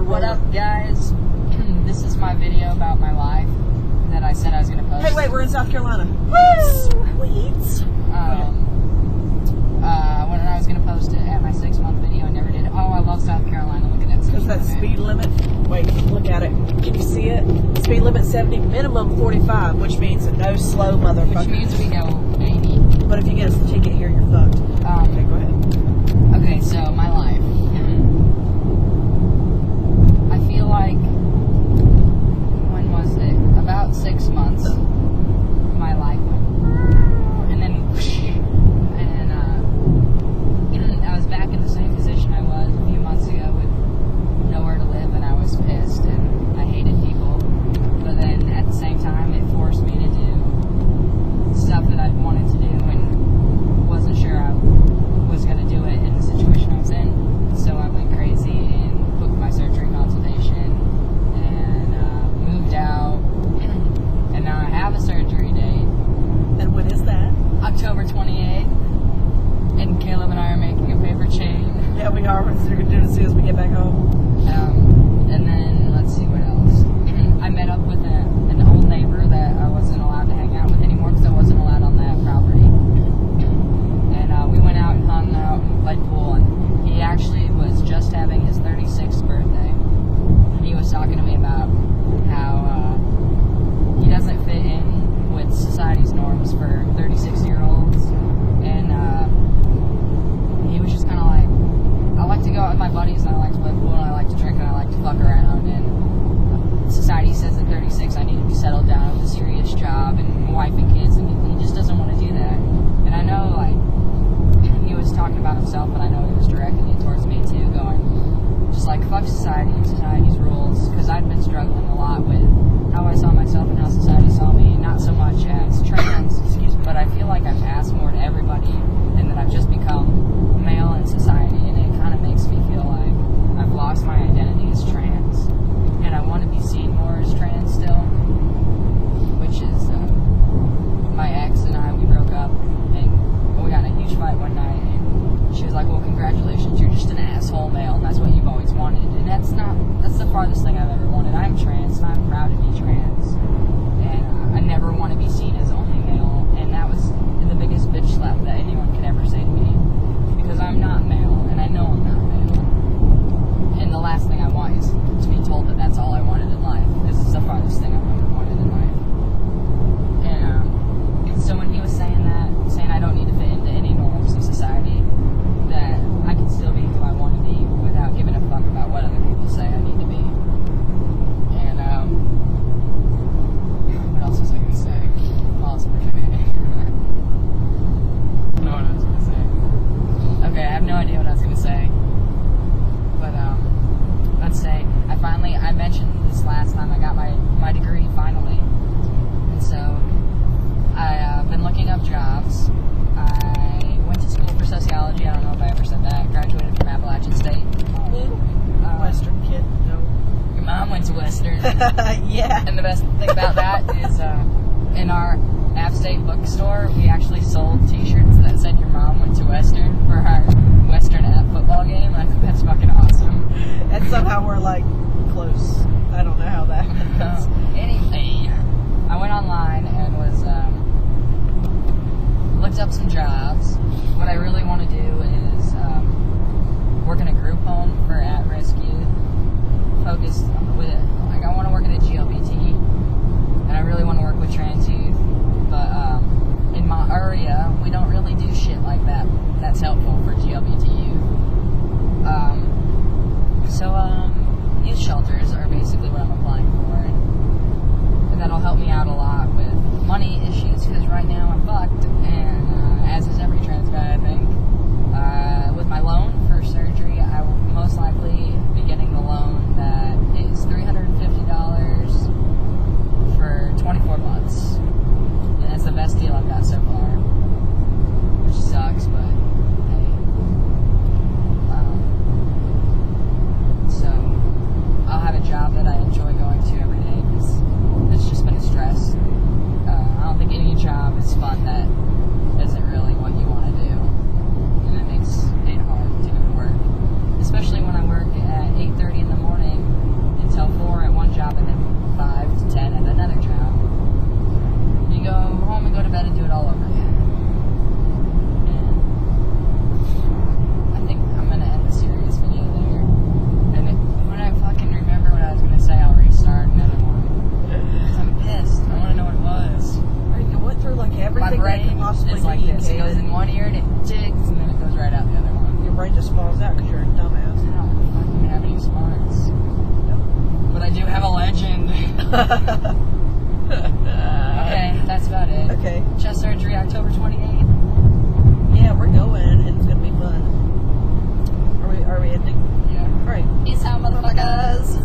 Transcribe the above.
What roller. up, guys? This is my video about my life that I said I was going to post. Hey, wait, we're in South Carolina. Woo! Sweet. When I was going to post it at my 6-month video, I never did. Oh, I love South Carolina. Look at that. Because that speed limit. Wait, look at it. Can you see it? Speed limit 70, minimum 45, which means no slow motherfucker. Which means we go 80. But if you get a ticket here, you're fucked. Okay, go ahead. Okay, so my life. I feel like, when was it? About 6 months, my life went, and then, I was back in the same position I was a few months ago with nowhere to live, and I was pissed, and I hated people, but then at the same time, it forced me to do stuff that I wanted to do, and wasn't sure I was going to do it in the situation I was in, so I went crazy and booked my surgery consultation, and moved out, and now I have a surgery date. And when is that? October 28th, and Caleb and I are making a paper chain. Yeah, we are. We're going to do it as soon as we get back home. And then, let's see what else. I met up with an old neighbor that I wasn't allowed to hang out with anymore because I wasn't allowed on that property. And we went out and hung out and played pool, and he actually was just having his 36th birthday. And he was talking to me about how he doesn't fit in with society's norms for 36-year-olds. And he was just kind of like, I like to go out with my buddies, and I like to play pool, and I like to drink, and I like to fuck around, and society says at 36 I need to be settled down with a serious job and a wife and kids, and he just doesn't want to do that. And I know, like, he was talking about himself, but I know he was directing it towards me too, going, just like, fuck society and society's rules, because I'd been struggling a lot with how I saw myself and how society saw me, not so much as trans, but I feel like I've asked more to everybody, and that I've just become male in society, and it kind of makes me feel like I've lost my identity as trans, and I want to be seen more as trans still, which is, my ex and I, we broke up, and we got in a huge fight one night, and she was like, well, congratulations, you're just an asshole male, and that's what you've always wanted, and that's the farthest thing I've ever wanted. I'm trans, and I'm proud to be trans, and I never want to be seen as only male, and that was the biggest bitch slap that anyone could ever say to me, because I'm not male, and I know I'm not male, and the last thing I want is to be told that that's all I wanted in life, because it's the farthest thing I've ever wanted in life. And so when he was saying that, saying I don't need to fit into any norms of society, that I can still be who I want to be without giving a fuck about what other people say I need to be. And what else was I going to say? Pause for a minute. I don't know what I was going to say. Okay, I have no idea what I was going to say. But let's say I mentioned this last time, I got my degree finally. And so I've been looking up jobs. I went to school for sociology. I don't know if I ever said that. I graduated from Appalachian State. Western kid, no. Your mom went to Western. Yeah. And the best thing about that is in our App State bookstore, we actually sold t-shirts that said your mom went to Western for our Western App football game. I think that's fucking awesome. And somehow we're like close. I don't know how that happens. Anyway, I went online and was looked up some jobs. What I really want to do is work in a group home for at-risk youth, focused with it. Like, I want to work in a GLBT, and I really want to work with trans youth, but in my area, we don't really do shit like that that's helpful for GLBT youth. everything my that brain could possibly is like be, this. It goes Kaden. in one ear and it jigs, and then it goes right out the other one. Your brain just falls out because you're a dumbass. I don't fucking have any smarts. But I do have a legend. Okay, that's about it. Okay. Chest surgery, October 28th. Yeah, we're going, and it's gonna be fun. Are we ending? Yeah. All right. Peace out, motherfuckers.